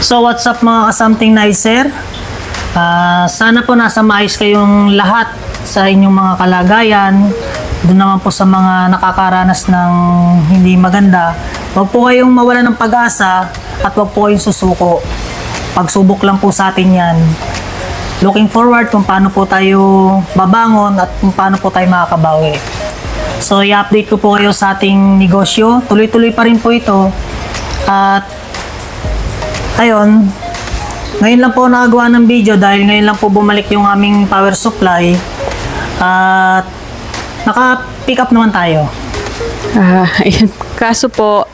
So what's up mga ka-something nicer? Sana po nasa maayos kayong lahat sa inyong mga kalagayan. Doon naman po sa mga nakakaranas ng hindi maganda, huwag po kayong mawala ng pag-asa at huwag po kayong susuko. Pagsubok lang po sa atin yan. Looking forward kung paano po tayo babangon at kung paano po tayo makakabawi. So i-update ko po kayo sa ating negosyo. Tuloy-tuloy pa rin po ito. At ayun, ngayon lang po nakagawa ng video dahil ngayon lang po bumalik yung aming power supply. At naka-pick up naman tayo. Ayun. Kaso po,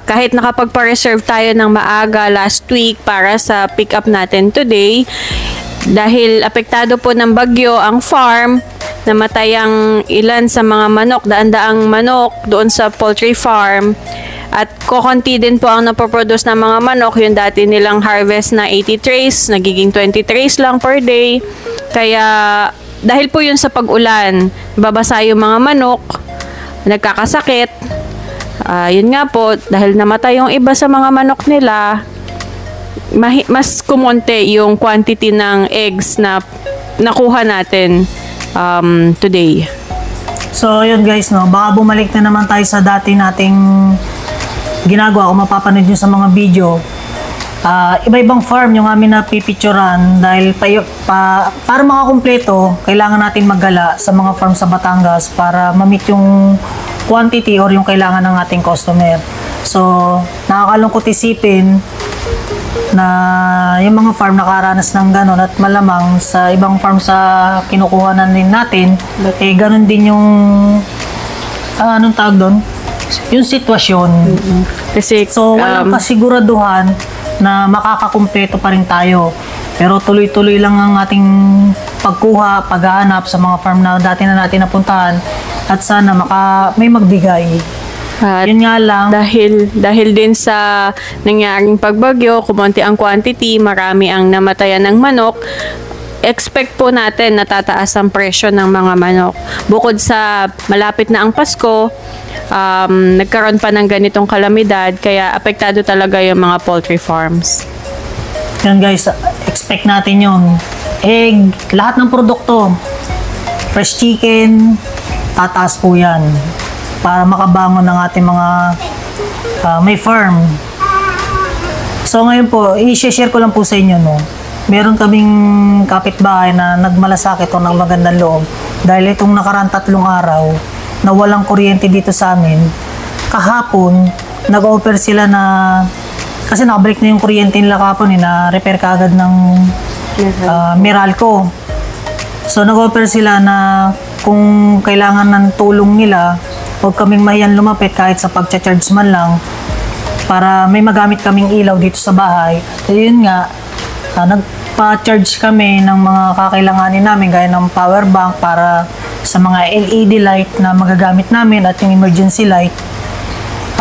kahit nakapagpa-reserve tayo ng maaga last week para sa pick up natin today, dahil apektado po ng bagyo ang farm, namatay ang ilan sa mga manok, daan-daang manok doon sa poultry farm. At kokonti din po ang napoproduce ng mga manok. Yung dati nilang harvest na 80 trays, nagiging 20 trays lang per day. Kaya dahil po yun sa pag-ulan, babasa yung mga manok, nagkakasakit. Yun nga po, dahil namatay yung iba sa mga manok nila, mas kumonte yung quantity ng eggs na nakuha natin today. So yun guys, no, baka bumalik na naman tayo sa dati nating ginagawa. Kung mapapanood nyo sa mga video, iba-ibang farm yung amin na pipicturan dahil para makakumpleto, kailangan natin maggala sa mga farm sa Batangas para ma-meet yung quantity or yung kailangan ng ating customer. So nakakalungkot isipin na yung mga farm nakaranas ng ganon at malamang sa ibang farm sa kinukuhanan din natin, ganon din yung anong tawag doon? Yung sitwasyon. Kasi, so walang kasiguraduhan na makakakumpleto pa rin tayo. Pero tuloy-tuloy lang ang ating pagkuha, paghahanap sa mga farm na dati na natin napuntahan at sana may magbigay. At yun nga lang, dahil din sa nangyaring pagbagyo, kumonti ang quantity, marami ang namatayan ng manok, expect po natin na tataas ang presyo ng mga manok. Bukod sa malapit na ang Pasko, nagkaroon pa ng ganitong kalamidad, kaya apektado talaga yung mga poultry farms. Yan guys, expect natin yung egg, lahat ng produkto, fresh chicken, tataas po yan para makabangon ng ating mga may farm. So ngayon po, i-share ko lang po sa inyo, no. Meron kaming kapitbahay na nagmalasakit o ng magandang loob dahil itong nakaraan 3 araw na walang kuryente dito sa amin. Kahapon, nag-offer sila na kasi nakabreak na yung kuryente nila kahapon, na repair kaagad ng Meralco. So nag-offer sila na kung kailangan ng tulong nila, huwag kaming mahiyan lumapit kahit sa pagcha-charge man lang para may magamit kaming ilaw dito sa bahay. So yun nga, nagpa-charge kami ng mga kakailanganin namin gaya ng power bank para sa mga LED light na magagamit namin at yung emergency light.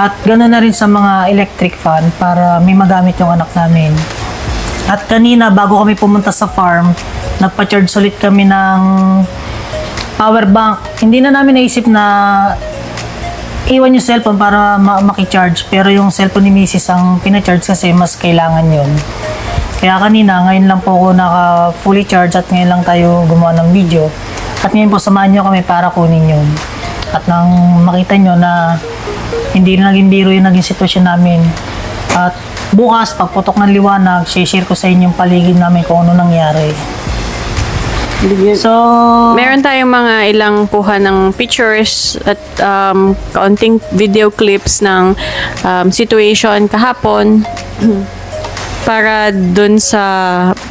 At ganoon na rin sa mga electric fan para may magamit yung anak namin. At kanina bago kami pumunta sa farm, nagpa-charge ulit kami ng power bank. Hindi na namin naisip na iwan yung cellphone para makicharge, pero yung cellphone ni Mrs. ang pinacharge kasi mas kailangan yun. Kaya kanina, ngayon lang po ako naka fully charge at ngayon lang tayo gumawa ng video. At ngayon po samahan nyo kami para kunin yun. At nang makita nyo na hindi na naging biro yung naging sitwasyon namin. At bukas, pagputok ng liwanag, share ko sa inyo yung paligid namin kung ano nangyari. So, meron tayong mga ilang kuha ng pictures at kaunting video clips ng situation kahapon para dun sa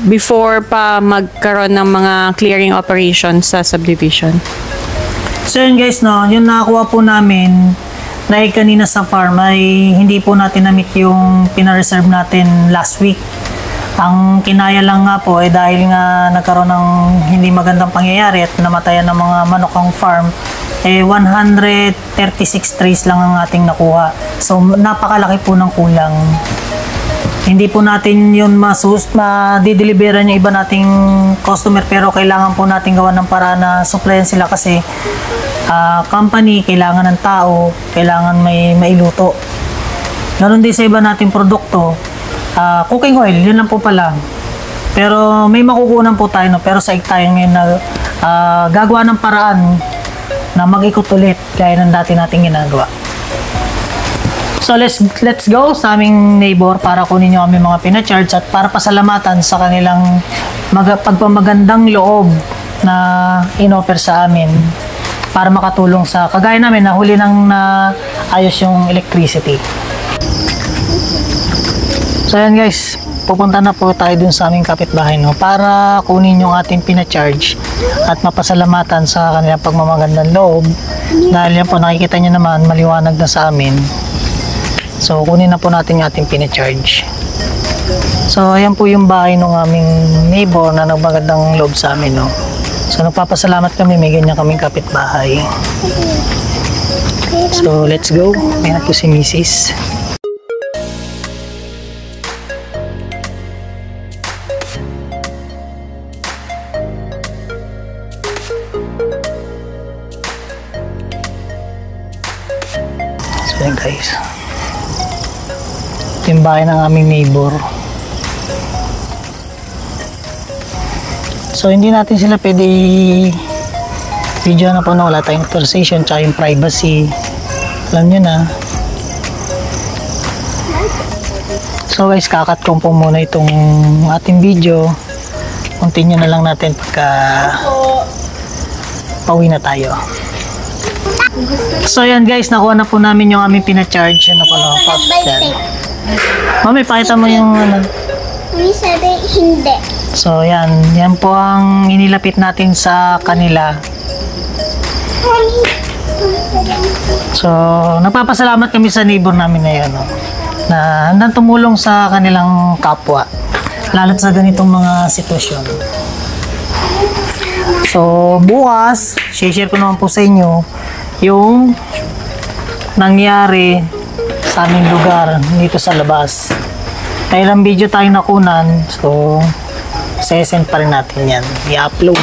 before pa magkaroon ng mga clearing operations sa subdivision. So yun guys, no, yung nakakuha po namin na kanina sa farm ay hindi po natin na-meet yung pinareserve natin last week. Ang kinaya lang nga po dahil nga nagkaroon ng hindi magandang pangyayari at namatayan ng mga manok ang farm, 136 trays lang ang ating nakuha. So napakalaki po ng kulang. Hindi po natin yun madideliveran yung iba nating customer, pero kailangan po natin gawa ng paraan na supplyan sila kasi company, kailangan ng tao, kailangan may mailuto. Ganon din sa iba nating produkto. cooking oil, yun lang po pala. Pero may makukunan po tayo, no? Pero sa tayo ngayon na gagawa ng paraan na mag-ikot ulit gaya ng dati nating ginagawa. So let's go sa aming neighbor para kunin yung aming mga pinacharge at para pasalamatan sa kanilang pagpamagandang loob na in-offer sa amin para makatulong sa kagaya namin na huli nang ayos yung electricity. So ayan guys, pupunta na po tayo dun sa aming kapitbahay, no, para kunin yung ating pinacharge at mapasalamatan sa kanilang pagmamagandang loob dahil yan po nakikita nyo naman maliwanag na sa amin. So kunin na po natin yung ating pinacharge. So ayan po yung bahay ng aming neighbor na nagmagandang loob sa amin, no. So nagpapasalamat kami, may ganyan kaming kapitbahay. So let's go. Ayan po si Mrs. So yan guys, ito yung bahay ng aming neighbor. So hindi natin sila pwede video na po na wala tayong authorization tsaka yung privacy, alam nyo na. So guys, kakat ko po muna itong ating video, continue na lang natin pagka pauwi na tayo. So yan guys, nakuha na po namin yung aming pinacharge. Ano po, no? Mami, pakita mo yung ano. May sabi hindi. So yan po ang inilapit natin sa kanila. So nagpapasalamat kami sa neighbor namin na yan, no, na handang tumulong sa kanilang kapwa lalo't sa ganitong mga sitwasyon. So bukas, share ko naman po sa inyo yung nangyari sa aming lugar dito sa labas. Kailang video tayo nakunan, so sesend pa rin natin yan, i-upload.